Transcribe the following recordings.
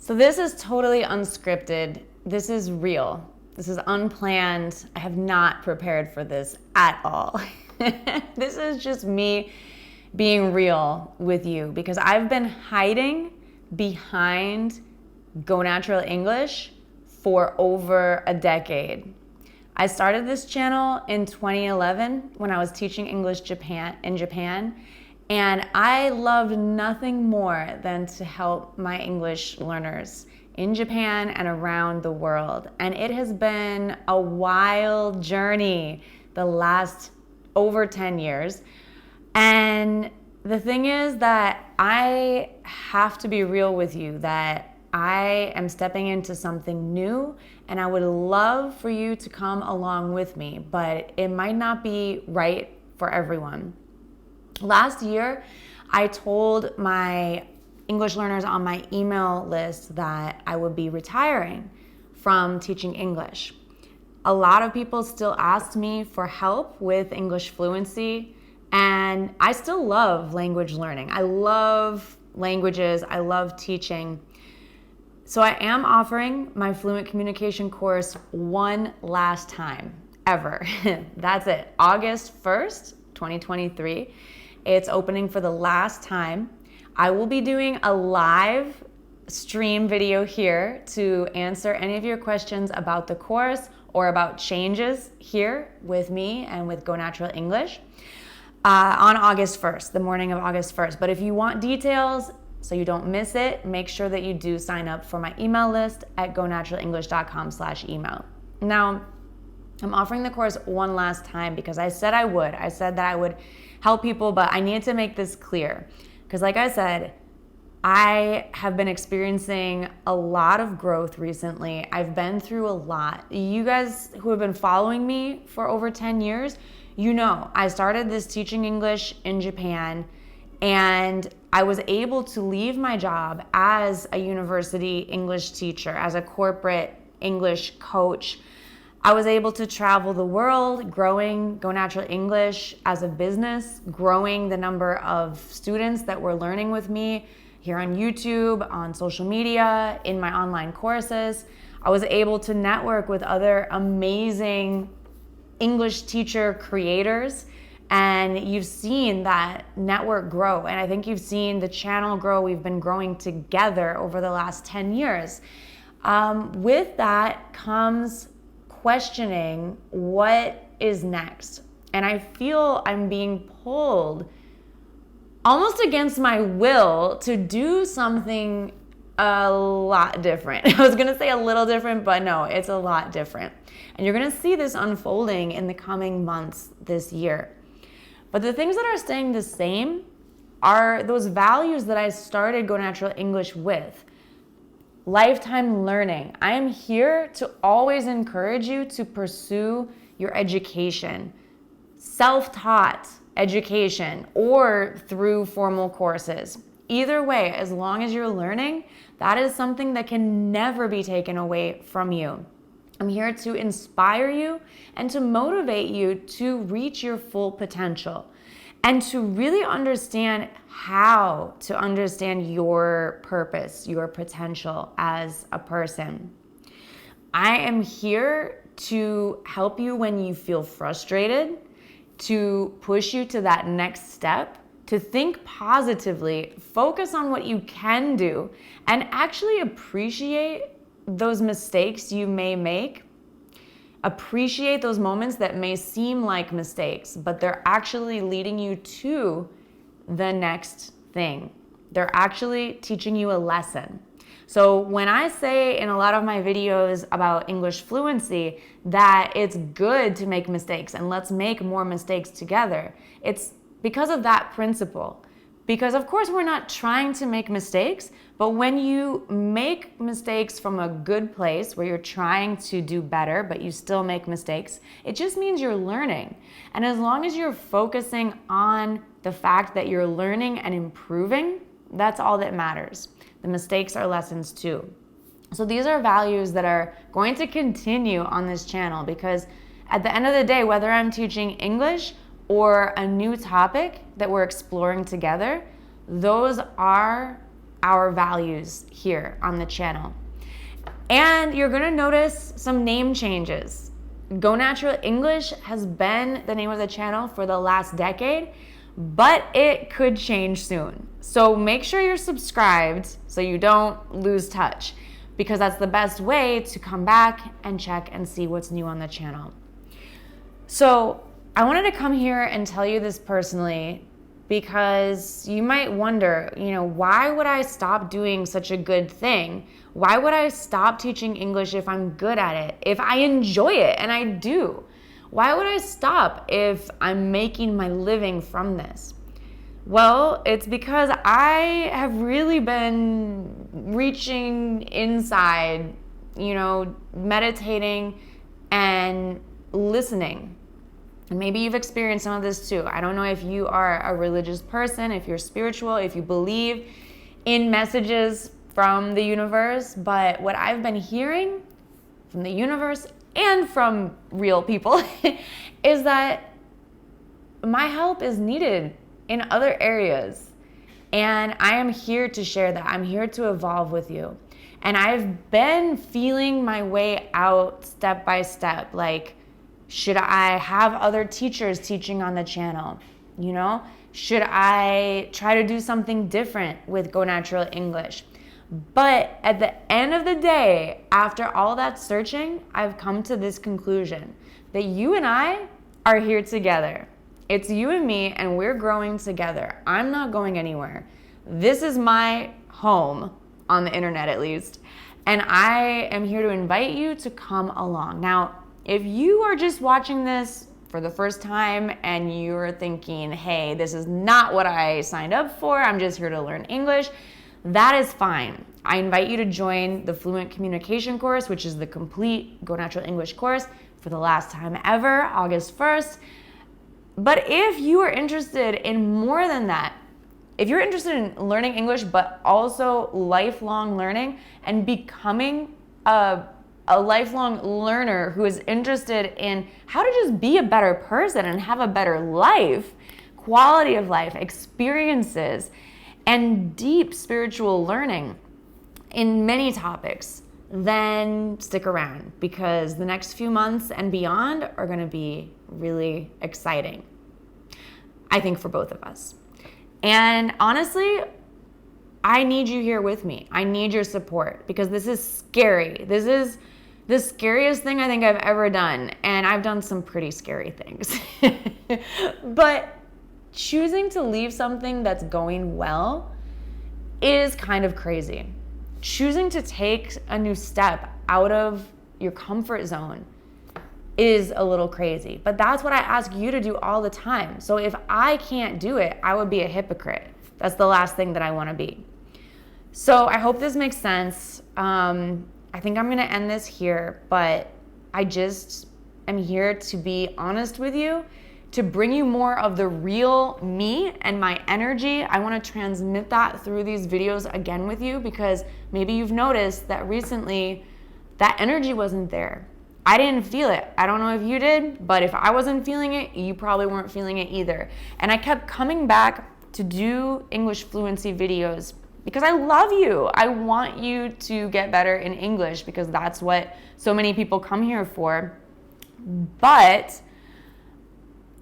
So this is totally unscripted. This is real. This is unplanned. I have not prepared for this at all. This is just me being real with you because I've been hiding behind Go Natural English for over a decade. I started this channel in 2011 when I was teaching English in Japan, and I loved nothing more than to help my English learners in Japan and around the world. And it has been a wild journey the last over 10 years. And the thing is that I have to be real with you that I am stepping into something new, and I would love for you to come along with me, but it might not be right for everyone. Last year, I told my English learners on my email list that I would be retiring from teaching English. A lot of people still asked me for help with English fluency, and I still love language learning. I love languages. I love teaching. So I am offering my fluent communication course one last time ever. That's it. August 1st, 2023. It's opening for the last time. I will be doing a live stream video here to answer any of your questions about the course or about changes here with me and with Go Natural English on August 1st, the morning of August 1st. But if you want details so you don't miss it, make sure that you do sign up for my email list at gonaturalenglish.com/email. Now, I'm offering the course one last time because I said I would. I said that I would help people, but I needed to make this clear. Because like I said, I have been experiencing a lot of growth recently. I've been through a lot. You guys who have been following me for over 10 years, you know I started this teaching English in Japan, and I was able to leave my job as a university English teacher, as a corporate English coach. I was able to travel the world, growing Go Natural English as a business, growing the number of students that were learning with me here on YouTube, on social media, in my online courses. I was able to network with other amazing English teacher creators, and you've seen that network grow, and I think you've seen the channel grow. We've been growing together over the last 10 years. With that comes questioning what is next. And I feel I'm being pulled almost against my will to do something a lot different. I was gonna say a little different, but no, it's a lot different. And you're gonna see this unfolding in the coming months this year. But the things that are staying the same are those values that I started Go Natural English with. Lifetime learning. I am here to always encourage you to pursue your education, self-taught education, or through formal courses. Either way, as long as you're learning, that is something that can never be taken away from you. I'm here to inspire you and to motivate you to reach your full potential and to really understand how to understand your purpose, your potential as a person. I am here to help you when you feel frustrated, to push you to that next step, to think positively, focus on what you can do, and actually appreciate those mistakes you may make. Appreciate those moments that may seem like mistakes, but they're actually leading you to the next thing. They're actually teaching you a lesson. So when I say in a lot of my videos about English fluency that it's good to make mistakes and let's make more mistakes together, it's because of that principle. Because of course we're not trying to make mistakes, but when you make mistakes from a good place where you're trying to do better, but you still make mistakes, it just means you're learning. And as long as you're focusing on the fact that you're learning and improving, that's all that matters. The mistakes are lessons too. So these are values that are going to continue on this channel because at the end of the day, whether I'm teaching English or a new topic that we're exploring together, those are our values here on the channel. And you're gonna notice some name changes. Go Natural English has been the name of the channel for the last decade, but it could change soon. So make sure you're subscribed so you don't lose touch, because that's the best way to come back and check and see what's new on the channel. So I wanted to come here and tell you this personally, because you might wonder, why would I stop doing such a good thing? Why would I stop teaching English if I'm good at it, if I enjoy it, and I do? Why would I stop if I'm making my living from this? Well, it's because I have really been reaching inside, meditating and listening. And maybe you've experienced some of this too. I don't know if you are a religious person, if you're spiritual, if you believe in messages from the universe, but what I've been hearing from the universe and from real people is that my help is needed in other areas. And I am here to share that. I'm here to evolve with you. And I've been feeling my way out step by step. Like, should I have other teachers teaching on the channel? Should I try to do something different with Go Natural English? But at the end of the day, after all that searching, I've come to this conclusion that you and I are here together. It's you and me, and we're growing together. I'm not going anywhere. This is my home, on the internet at least, and I am here to invite you to come along. Now, if you are just watching this for the first time and you're thinking, hey, this is not what I signed up for, I'm just here to learn English, that is fine. I invite you to join the Fluent Communication course, which is the complete Go Natural English course for the last time ever, August 1st. But if you are interested in more than that, if you're interested in learning English, but also lifelong learning and becoming a lifelong learner who is interested in how to just be a better person and have a better life, quality of life, experiences, and deep spiritual learning in many topics, then stick around, because the next few months and beyond are going to be really exciting, I think, for both of us. And honestly, I need you here with me. I need your support, because this is scary. This is the scariest thing I think I've ever done, and I've done some pretty scary things. But choosing to leave something that's going well is kind of crazy. Choosing to take a new step out of your comfort zone is a little crazy, but that's what I ask you to do all the time. So if I can't do it, I would be a hypocrite. That's the last thing that I want to be. So I hope this makes sense. I think I'm going to end this here, but I just am here to be honest with you, to bring you more of the real me and my energy. I want to transmit that through these videos again with you, because maybe you've noticed that recently that energy wasn't there. I didn't feel it. I don't know if you did, but if I wasn't feeling it, you probably weren't feeling it either. And I kept coming back to do English fluency videos because I love you. I want you to get better in English, because that's what so many people come here for. But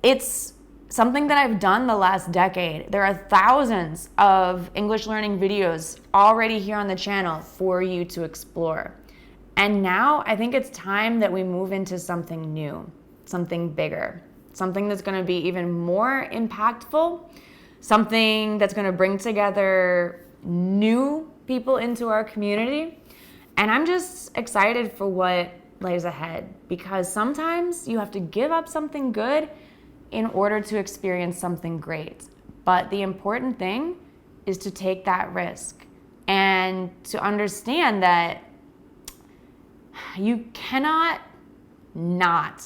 it's something that I've done the last decade. There are thousands of English learning videos already here on the channel for you to explore. And now I think it's time that we move into something new, something bigger, something that's going to be even more impactful, something that's going to bring together new people into our community. And I'm just excited for what lays ahead, because sometimes you have to give up something good in order to experience something great. But the important thing is to take that risk and to understand that you cannot not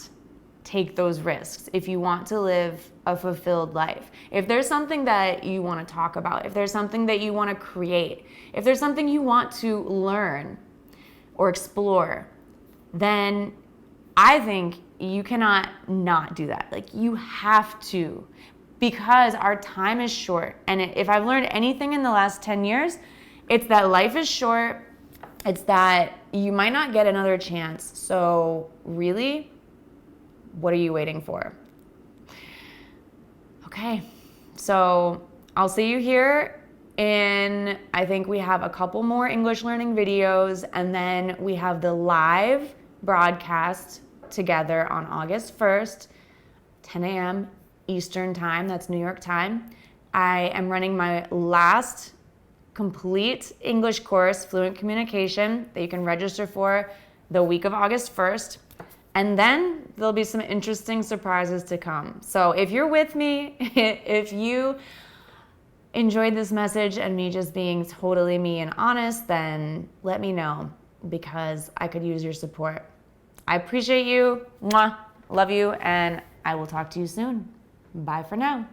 take those risks if you want to live a fulfilled life. If there's something that you want to talk about, if there's something that you want to create, if there's something you want to learn or explore, then I think you cannot not do that. Like, you have to, because our time is short. And if I've learned anything in the last 10 years, It's that life is short. It's that you might not get another chance. So really, what are you waiting for? Okay, so I'll see you here. And I think we have a couple more English learning videos, and then we have the live broadcast together on August 1st, 10 a.m. Eastern time, that's New York time. I am running my last complete English course, Fluent Communication, that you can register for the week of August 1st. And then there'll be some interesting surprises to come. So if you're with me, if you enjoyed this message and me just being totally me and honest, then let me know, because I could use your support. I appreciate you. Mwah. Love you, and I will talk to you soon. Bye for now.